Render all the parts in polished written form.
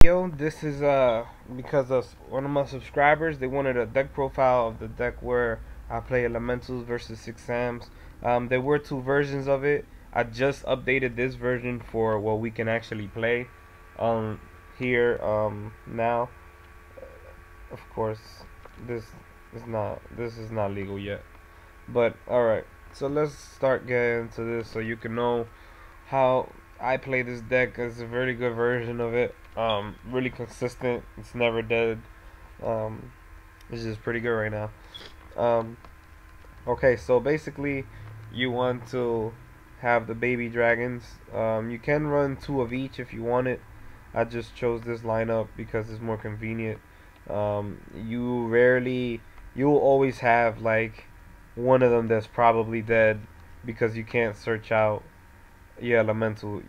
Yo, this is because of one of my subscribers. They wanted a deck profile of the deck where I play elementals versus six Sams. There were two versions of it. I just updated this version for what we can actually play here now. Of course, this is not legal yet. But alright, so let's start getting into this so you can know how I play this deck. It's a very good version of it. Really consistent. It's never dead. Um, it's just pretty good right now. Um, okay, so basically, you want to have the baby dragons. You can run two of each if you want it. I just chose this lineup because it's more convenient. You'll always have like one of them that's probably dead because you can't search out elemental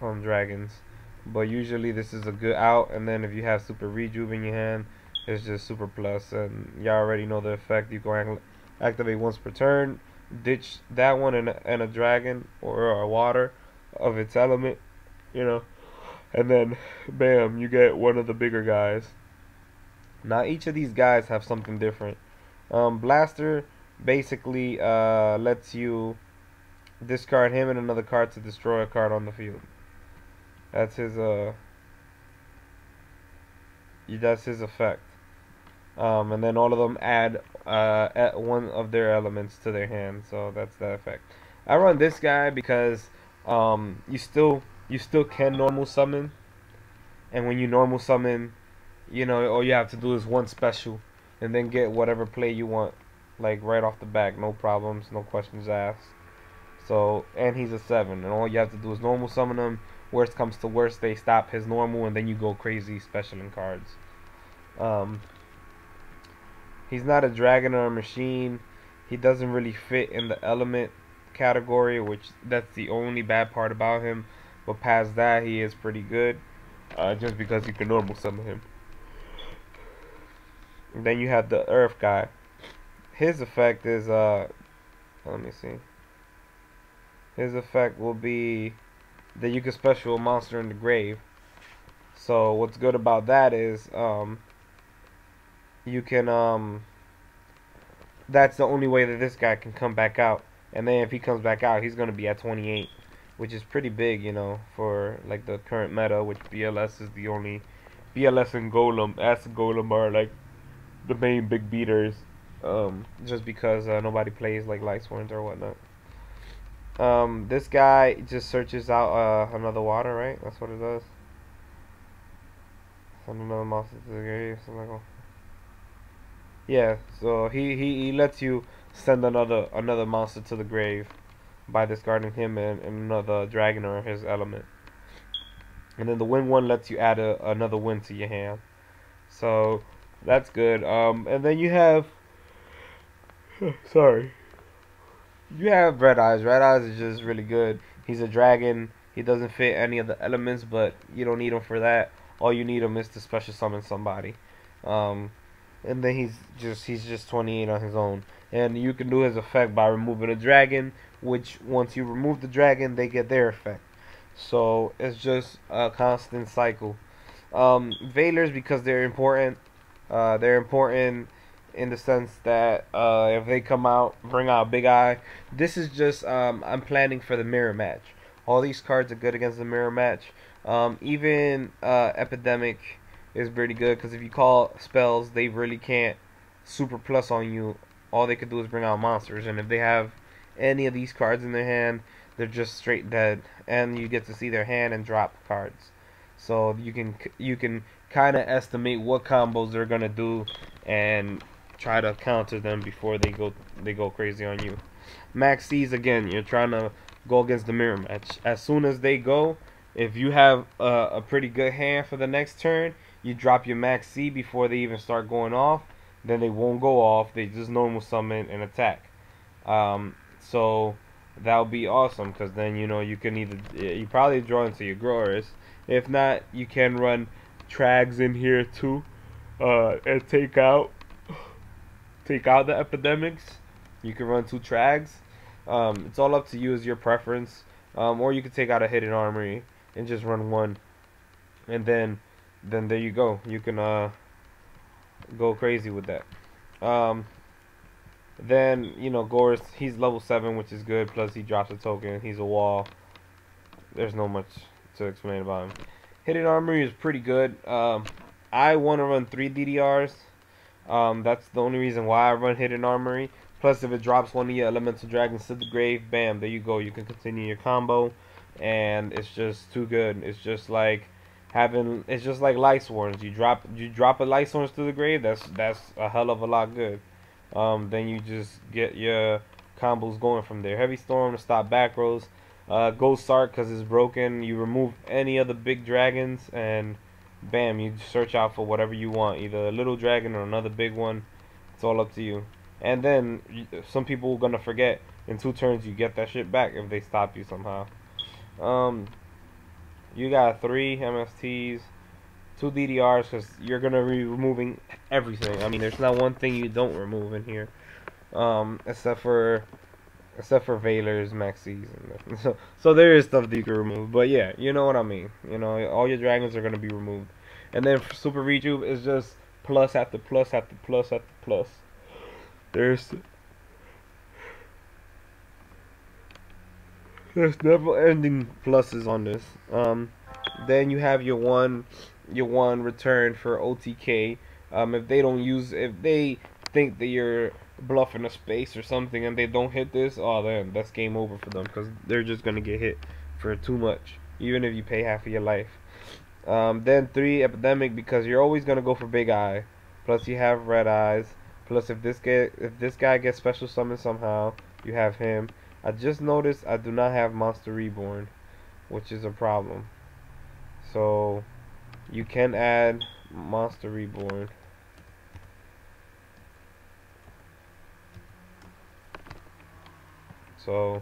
dragons. But usually this is a good out, and then if you have super rejuve in your hand, it's just super plus, and y'all already know the effect. You go activate once per turn, ditch that one and a dragon or a water of its element, you know, and then bam, you get one of the bigger guys. Now each of these guys have something different. Blaster basically lets you discard him and another card to destroy a card on the field. That's his effect. And then all of them add one of their elements to their hand. So that's the effect. I run this guy because you still can normal summon, and when you normal summon, all you have to do is one special, and then get whatever play you want, like right off the back, no problems, no questions asked. So, and he's a 7, and all you have to do is normal summon him. Worst comes to worst, they stop his normal, and then you go crazy specialing cards. Um, he's not a dragon or a machine. He doesn't really fit in the element category, which that's the only bad part about him. But past that, he is pretty good, just because you can normal summon him. And then you have the Earth guy. His effect is let me see. His effect will be that you can special a monster in the grave. So what's good about that is you can that's the only way that this guy can come back out. And then if he comes back out, he's gonna be at 28, which is pretty big, for like the current meta, which BLS is the only BLS and Golem. As Golem are like the main big beaters, just because nobody plays like Light Sworns or whatnot. This guy just searches out another water, right? That's what it does. Send another monster to the grave. Yeah, so he lets you send another monster to the grave by discarding him and another dragon or his element. And then the win one lets you add another win to your hand. So that's good. And then you have sorry. You have Red Eyes. Red Eyes is just really good. He's a dragon. He doesn't fit any of the elements, but you don't need him for that. All you need him is to special summon somebody. And then he's just 28 on his own. And you can do his effect by removing a dragon, which once you remove the dragon, they get their effect. So it's just a constant cycle. Veilers, because they're important. They're important in the sense that if they come out, bring out a big eye. This is just I'm planning for the mirror match. All these cards are good against the mirror match. Even Epidemic is pretty good because if you call spells, they really can't super plus on you. All they could do is bring out monsters, and if they have any of these cards in their hand, they're just straight dead. And you get to see their hand and drop cards, so you can kind of estimate what combos they're gonna do and try to counter them before they go crazy on you. Max C's, again, you're trying to go against the mirror match. As soon as they go, if you have a pretty good hand for the next turn, you drop your Max C before they even start going off. Then they won't go off. They just normal summon and attack. So that'll be awesome because then you can you probably draw into your growers. If not, you can run Trags in here too, and take out the epidemics. You can run 2 Trags. It's all up to you, as your preference. Or you could take out a hidden armory and just run 1, and then then there you go. You can go crazy with that. Um, then Gore's, he's level 7, which is good. Plus he drops a token. He's a wall. There's no much to explain about him. Hidden Armory is pretty good. I want to run 3 DDRs. That's the only reason why I run Hidden Armory. Plus, if it drops one of your Elemental Dragons to the grave, bam, there you go. You can continue your combo, and it's just too good. It's just like it's just like Light Sworns. You drop a Light Sworns to the grave. That's a hell of a lot good. Then you just get your combos going from there. Heavy Storm to stop back rows. Ghost Sark because it's broken. You remove any of the big dragons and bam, you search out for whatever you want, either a little dragon or another big one. It's all up to you. And then some people are gonna forget. In 2 turns, you get that shit back if they stop you somehow. You got 3 MSTs, 2 DDRs, because you're gonna be removing everything. I mean, there's not one thing you don't remove in here, except for Veilers, Maxis, and so there is stuff that you can remove. But yeah, you know what I mean. All your dragons are gonna be removed, and then for Super Rejuve is just plus after plus after plus after plus. There's never-ending pluses on this. Then you have your one return for OTK. If they think that you're bluffing a space or something and they don't hit this, oh then that's game over for them because they're just gonna get hit for too much, even if you pay half of your life. Then 3 Epidemic because you're always gonna go for Big Eye. Plus you have Red Eyes. Plus if this guy gets special summoned somehow, you have him. I just noticed I do not have Monster Reborn, which is a problem. So you can add Monster Reborn. So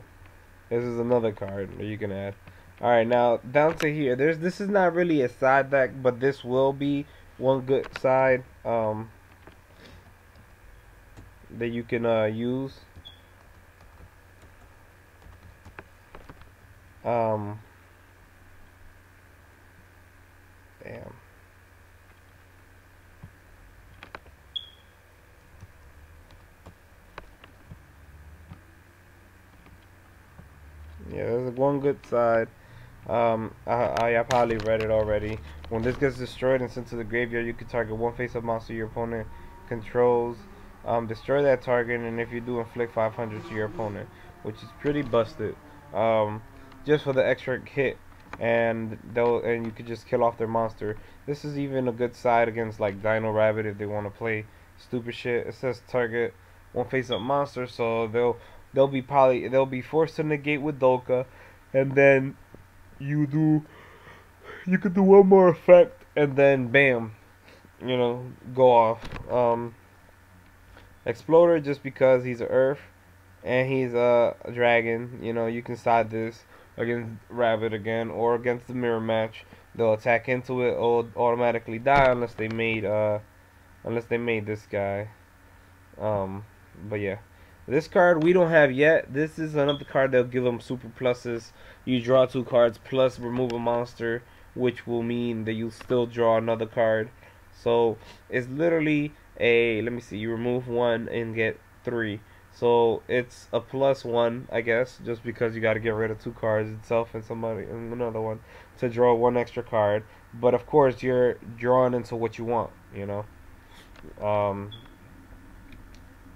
this is another card that you can add. Alright, now down to here. This is not really a side deck, but this will be one good side that you can use. Damn. Yeah, there's one good side. I probably read it already. When this gets destroyed and sent to the graveyard, you can target one face-up monster your opponent controls. Destroy that target, and if you do, inflict 500 to your opponent, which is pretty busted. Just for the extra hit, and you could just kill off their monster. This is even a good side against like Dino Rabbit if they want to play stupid shit. It says target one face-up monster, so they'll be forced to negate with Dolka, and then you could do one more effect, and then bam, go off. Exploder just because he's an Earth and he's a dragon. You can side this against Rabbit again or against the mirror match. They'll attack into it or automatically die unless they made this guy. But yeah, this card we don't have yet. This is another card that'll give them super pluses. You draw 2 cards plus remove a monster, which will mean that you still draw another card. So it's literally let me see, you remove 1 and get 3. So it's a +1, I guess, just because you got to get rid of 2 cards itself and another one to draw 1 extra card. But of course, you're drawing into what you want,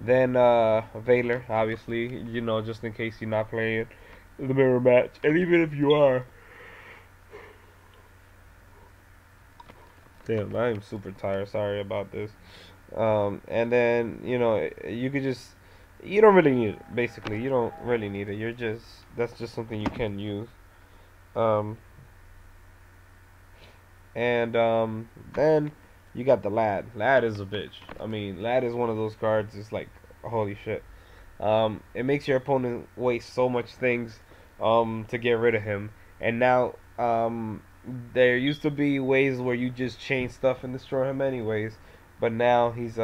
Then Veiler, obviously, just in case you're not playing the mirror match, and even if you are, damn, I am super tired. Sorry about this. And then you don't really need it. Basically, you don't really need it. That's just something you can use. Then you got the Lad. Lad is a bitch. I mean, Lad is one of those cards. It's like holy shit. It makes your opponent waste so much things to get rid of him. And now there used to be ways where you just chain stuff and destroy him anyways, but now he's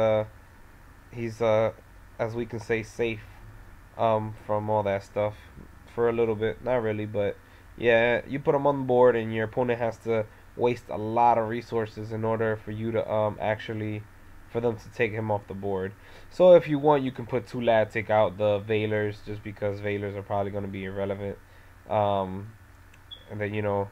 as we can say safe from all that stuff for a little bit. Not really, but yeah, you put him on the board and your opponent has to waste a lot of resources in order for you to actually for them to take him off the board. So if you want, you can put two lad, take out the Veilers, just because Veilers are probably going to be irrelevant. Um, and then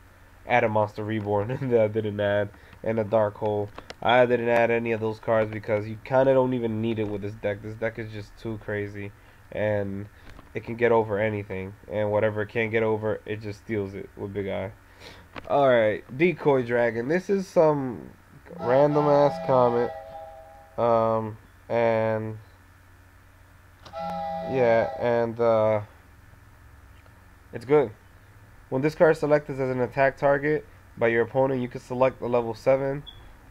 add a Monster Reborn that I didn't add, and a Dark Hole. I didn't add any of those cards because you kind of don't even need it with this deck. This deck is just too crazy, and it can get over anything, and whatever it can't get over, it just steals it with Big Eye. Alright, Decoy Dragon. This is some random ass comment. And yeah, and it's good. When this card is selected as an attack target by your opponent, you can select a level 7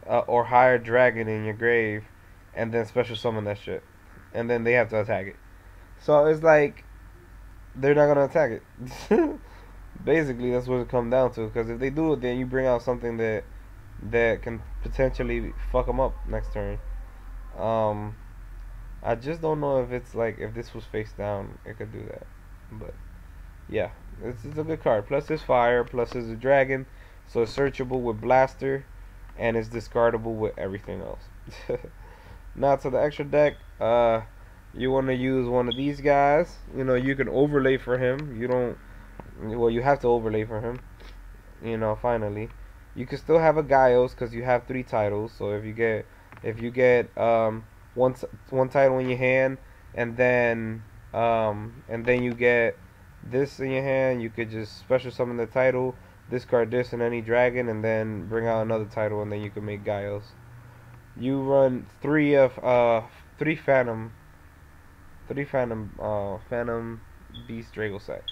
or higher dragon in your grave, and then special summon that shit. And then they have to attack it. So it's like, they're not going to attack it. Basically, that's what it comes down to. Because if they do it, then you bring out something that can potentially fuck them up next turn. I just don't know if it's like, if this was face down, it could do that. But yeah, this is a good card. Plus it's fire, plus it's a dragon, so it's searchable with blaster, and it's discardable with everything else. Now to the extra deck, you want to use one of these guys. You can overlay for him. You have to overlay for him. Finally, you can still have a Gaios because you have 3 titles. So if you get one title in your hand, and then you get this in your hand, you could just special summon the title, discard this and any dragon, and then bring out another title, and then you can make Gaios. You run three Phantom Beast Drago set.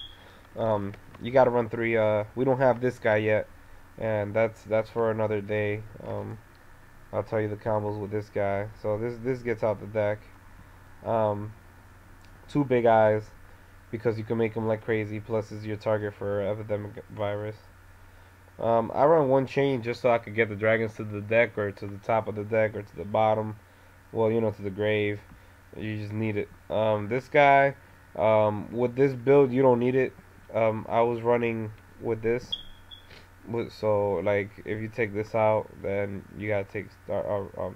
You gotta run 3. We don't have this guy yet, and that's for another day. I'll tell you the combos with this guy. So this gets out the deck. 2 Big Eyes, because you can make them like crazy. Plus, is your target for epidemic virus. I run 1 chain just so I could get the dragons to the deck, or to the top of the deck, or to the bottom. Well, to the grave. You just need it. This guy, with this build, you don't need it. I was running with this. So like, if you take this out, then you gotta take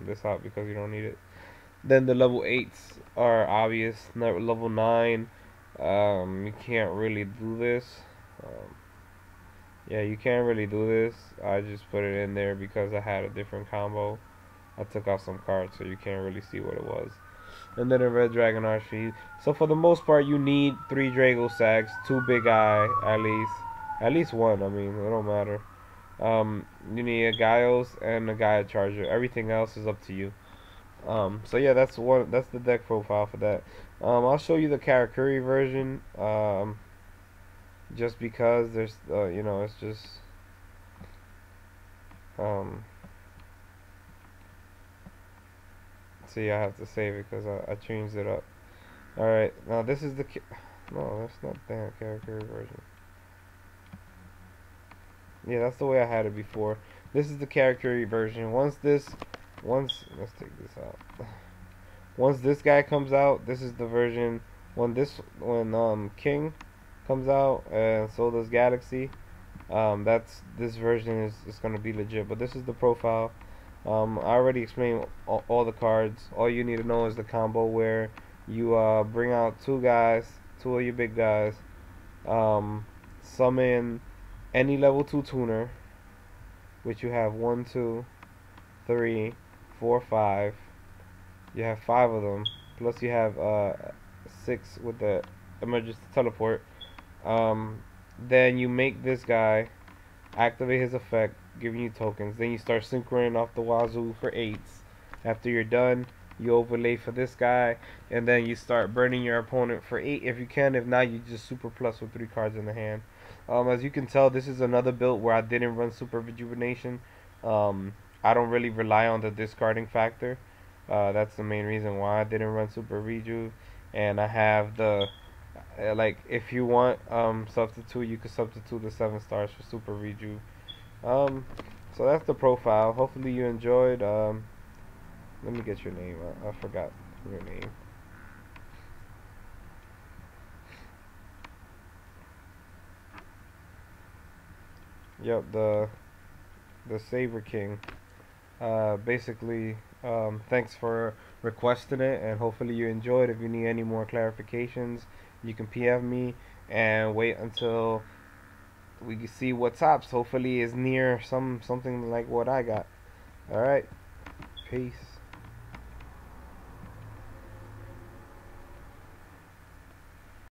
this out because you don't need it. Then the level 8s are obvious. Level 9, you can't really do this. Yeah, you can't really do this. I just put it in there because I had a different combo. I took out some cards, so you can't really see what it was. And then a Red Dragon Archie. So for the most part, you need 3 Drago Sags, 2 Big Eye at least. At least 1. I mean, it don't matter. You need a Gaios and a Gaia Charger. Everything else is up to you. So yeah, that's the deck profile for that. I'll show you the Karakuri version. Just because there's it's just see, I have to save it because I changed it up. Alright, now this is the no, that's not the Karakuri version. Yeah, that's the way I had it before. This is the Karakuri version. Once let's take this out. Once this guy comes out, this is the version. When King comes out, and so does Galaxy, this version is gonna be legit. But this is the profile. I already explained all the cards. All you need to know is the combo where you bring out 2 guys, 2 of your big guys, summon any level 2 tuner, which you have 1, 2, 3, 4, 5. You have 5 of them. Plus you have 6 with the emergency teleport. Then you make this guy activate his effect, giving you tokens. Then you start synchroning off the wazoo for 8s. After you're done, you overlay for this guy, and then you start burning your opponent for 8 if you can. If not, you just super plus with 3 cards in the hand. As you can tell, this is another build where I didn't run super rejuvenation. I don't really rely on the discarding factor. That's the main reason why I didn't run super rejuve. And I have the like, if you want substitute, you can substitute the 7 stars for super rejuve. So that's the profile. Hopefully you enjoyed. Let me get your name. I forgot your name. Yep, the Saber King. Basically, thanks for requesting it, and hopefully you enjoyed. If you need any more clarifications, you can PM me and wait until we can see what tops. Hopefully, is near something like what I got. All right, peace.